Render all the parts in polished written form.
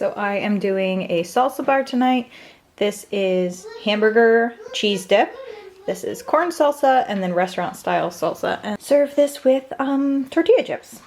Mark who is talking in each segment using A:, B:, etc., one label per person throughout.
A: So I am doing a salsa bar tonight. This is hamburger cheese dip. This is corn salsa and then restaurant style salsa. And serve this with tortilla chips.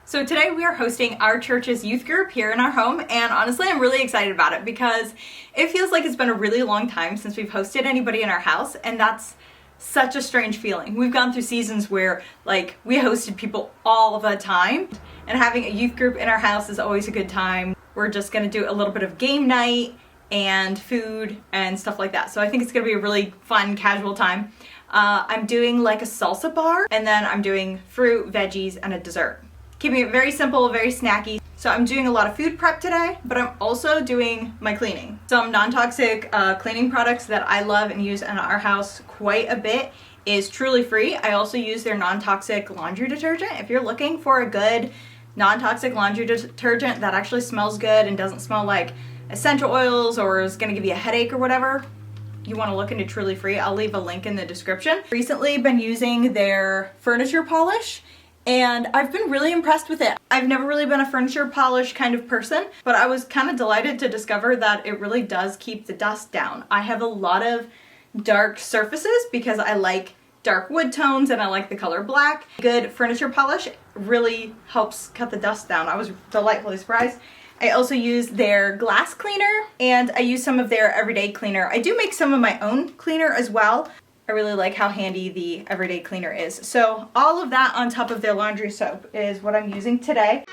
A: So today we are hosting our church's youth group here in our home, and honestly I'm really excited about it because it feels like it's been a really long time since we've hosted anybody in our house, and that's such a strange feeling. We've gone through seasons where like we hosted people all the time, and having a youth group in our house is always a good time. We're just gonna do a little bit of game night and food and stuff like that. So I think it's gonna be a really fun, casual time. I'm doing like a salsa bar, and then I'm doing fruit, veggies, and a dessert. Keeping it very simple, very snacky. So I'm doing a lot of food prep today, but I'm also doing my cleaning. Some non-toxic cleaning products that I love and use in our house quite a bit is Truly Free. I also use their non-toxic laundry detergent. If you're looking for a good non-toxic laundry detergent that actually smells good and doesn't smell like essential oils or is gonna give you a headache or whatever, you wanna look into Truly Free. I'll leave a link in the description. Recently been using their furniture polish, and I've been really impressed with it. I've never really been a furniture polish kind of person, but I was kind of delighted to discover that it really does keep the dust down. I have a lot of dark surfaces because I like dark wood tones and I like the color black. Good furniture polish really helps cut the dust down. I was delightfully surprised. I also use their glass cleaner, and I use some of their everyday cleaner. I do make some of my own cleaner as well. I really like how handy the everyday cleaner is. So all of that on top of their laundry soap is what I'm using today.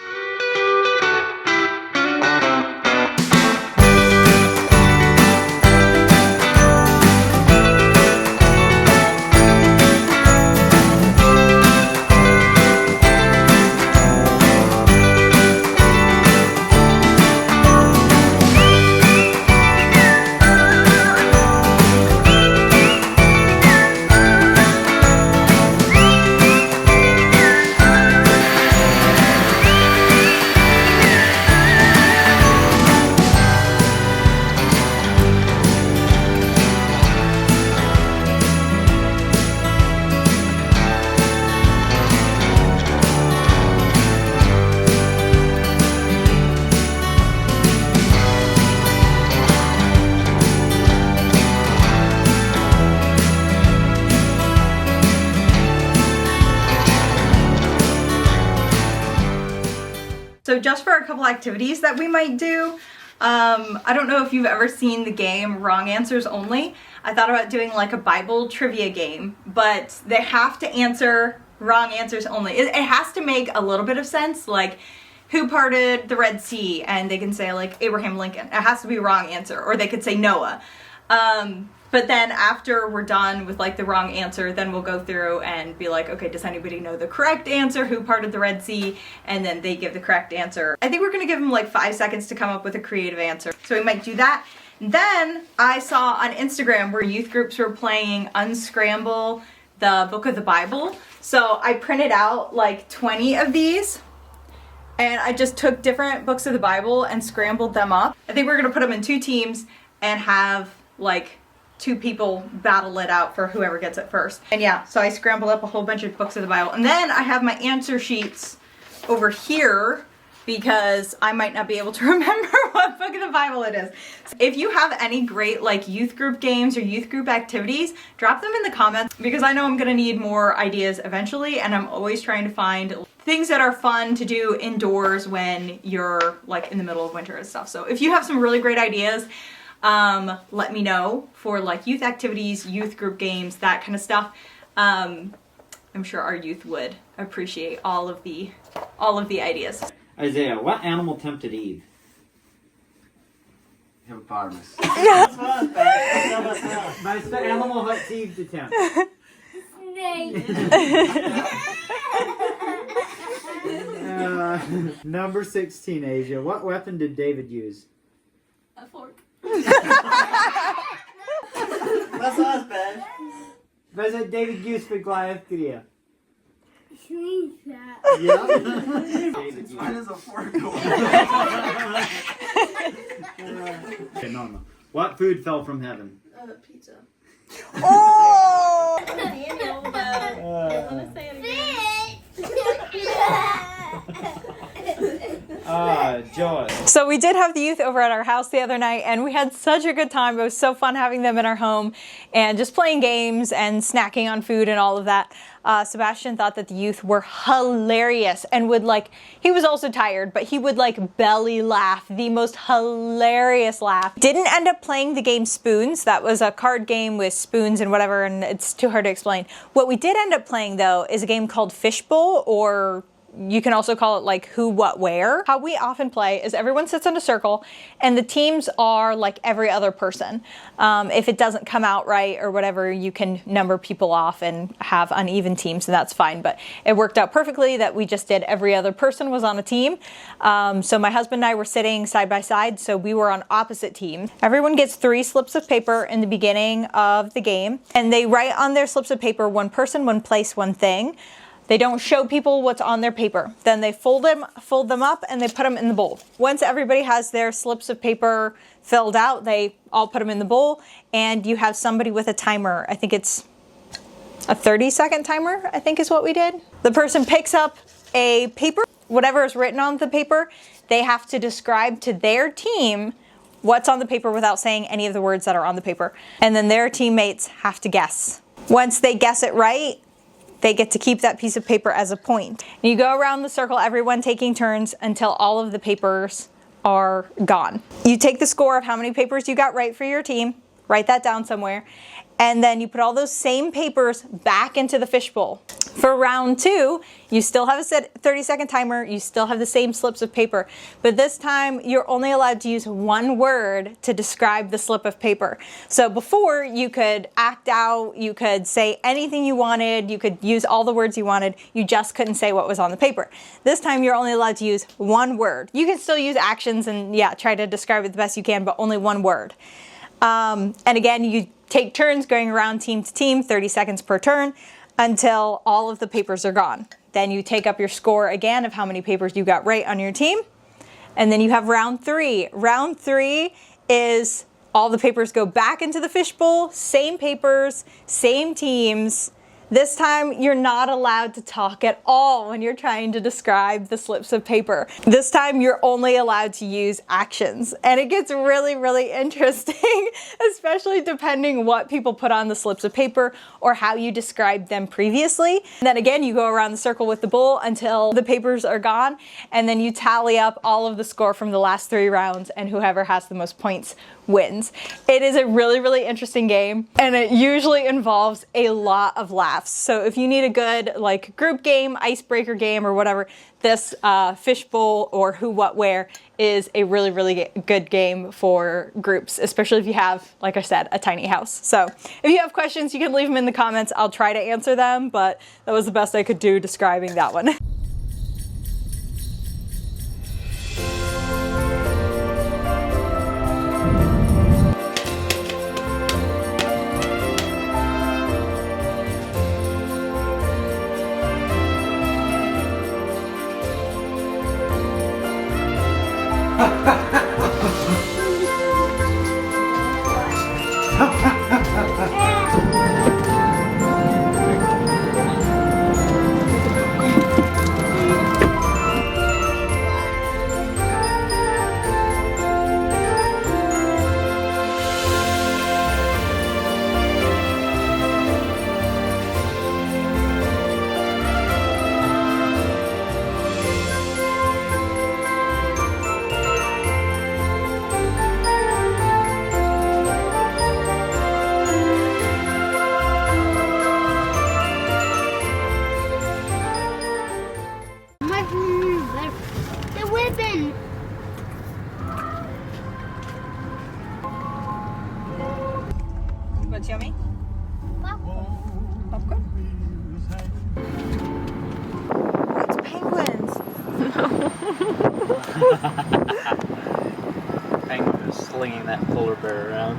A: So just for a couple activities that we might do, I don't know if you've ever seen the game Wrong Answers Only. I thought about doing like a Bible trivia game, but they have to answer wrong answers only. It has to make a little bit of sense, like who parted the Red Sea, and they can say like Abraham Lincoln. It has to be a wrong answer, or they could say Noah. But then after we're done with like the wrong answer, then we'll go through and be like, okay, does anybody know the correct answer? Who parted the Red Sea? And then they give the correct answer. I think we're gonna give them like 5 seconds to come up with a creative answer. So we might do that. Then I saw on Instagram where youth groups were playing Unscramble the Book of the Bible. So I printed out like 20 of these, and I just took different books of the Bible and scrambled them up. I think we're gonna put them in 2 teams and have like 2 people battle it out for whoever gets it first. And yeah, so I scrambled up a whole bunch of books of the Bible. And then I have my answer sheets over here because I might not be able to remember what book of the Bible it is. So if you have any great like youth group games or youth group activities, drop them in the comments because I know I'm gonna need more ideas eventually, and I'm always trying to find things that are fun to do indoors when you're like in the middle of winter and stuff. So if you have some really great ideas, let me know for like youth activities, youth group games, that kind of stuff. I'm sure our youth would appreciate all of the ideas.
B: Isaiah, what animal tempted Eve?
C: Hippopotamus.
B: That's the animal that Eve to tempt.
C: Snake.
B: Number 16, Asia. What weapon did David use?
D: A fork.
C: That's us, Ben.
B: Vad är David used for Goliath Korea?
D: Slingshot.
B: Yeah.
C: Mine is a fork.
B: Okay, no. What food fell from heaven?
D: Pizza.
A: Oh!
B: Joy.
A: So we did have the youth over at our house the other night, and we had such a good time. It was so fun having them in our home and just playing games and snacking on food and all of that. Sebastian thought that the youth were hilarious and would he was also tired, but he would belly laugh, the most hilarious laugh. Didn't end up playing the game Spoons. That was a card game with spoons and whatever, and it's too hard to explain. What we did end up playing though is a game called Fishbowl, or you can also call it who, what, where. How we often play is everyone sits in a circle and the teams are like every other person. If it doesn't come out right or whatever, you can number people off and have uneven teams, and that's fine. But it worked out perfectly that we just did every other person was on a team. So my husband and I were sitting side by side, so we were on opposite teams. Everyone gets 3 slips of paper in the beginning of the game, and they write on their slips of paper one person, one place, one thing. They don't show people what's on their paper. Then they fold them up and they put them in the bowl. Once everybody has their slips of paper filled out, they all put them in the bowl, and you have somebody with a timer. I think it's a 30-second timer, I think is what we did. The person picks up a paper, whatever is written on the paper, they have to describe to their team what's on the paper without saying any of the words that are on the paper. And then their teammates have to guess. Once they guess it right, they get to keep that piece of paper as a point. And you go around the circle, everyone taking turns until all of the papers are gone. You take the score of how many papers you got right for your team, write that down somewhere, and then you put all those same papers back into the fishbowl. For round 2, you still have a 30-second timer, you still have the same slips of paper, but this time you're only allowed to use one word to describe the slip of paper. So before, you could act out, you could say anything you wanted, you could use all the words you wanted, you just couldn't say what was on the paper. This time you're only allowed to use one word. You can still use actions and try to describe it the best you can, but only one word. And again, you take turns going around team to team, 30 seconds per turn, until all of the papers are gone. Then you take up your score again of how many papers you got right on your team. And then you have round 3. Round 3 is all the papers go back into the fishbowl, same papers, same teams. This time, you're not allowed to talk at all when you're trying to describe the slips of paper. This time, you're only allowed to use actions. And it gets really, really interesting, especially depending what people put on the slips of paper or how you described them previously. And then again, you go around the circle with the bowl until the papers are gone, and then you tally up all of the score from the last 3 rounds, and whoever has the most points wins. It is a really, really interesting game, and it usually involves a lot of laughs. So if you need a good group game, icebreaker game, or whatever, this fishbowl or who, what, where is a really, really good game for groups, especially if you have, like I said, a tiny house. So if you have questions, you can leave them in the comments. I'll try to answer them, but that was the best I could do describing that one.
E: They're whipping.
A: What's yummy? Popcorn? It's penguins.
F: Penguin is slinging that polar bear around.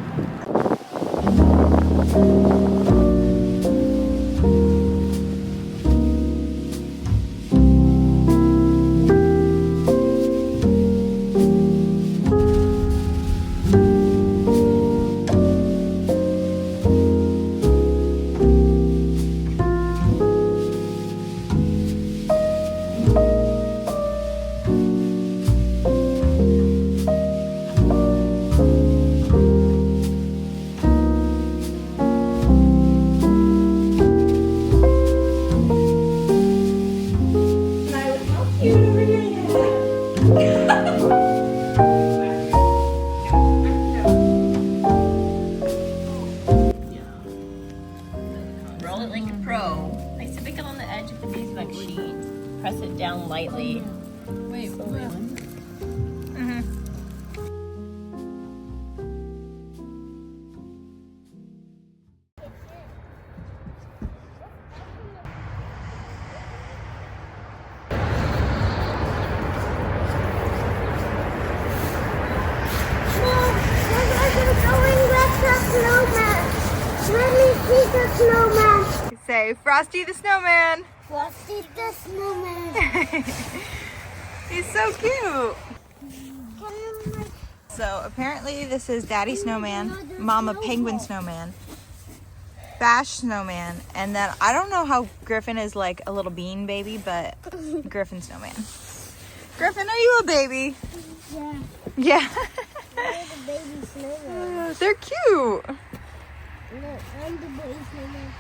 D: press it down lightly.
E: Wait,
A: Say, Frosty the Snowman.
G: Frosty the Snowman.
A: He's so cute. So apparently this is Daddy Snowman, Mama Penguin Snowman, Bash Snowman, and then I don't know how Griffin is like a little bean baby, but Griffin Snowman. Griffin, are you a baby?
G: Yeah.
A: Yeah.
G: I'm the baby snowman.
A: They're cute.
G: Look, I'm the baby snowman.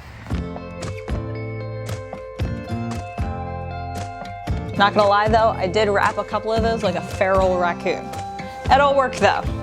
A: Not gonna lie though, I did wrap a couple of those like a feral raccoon. It'll work though.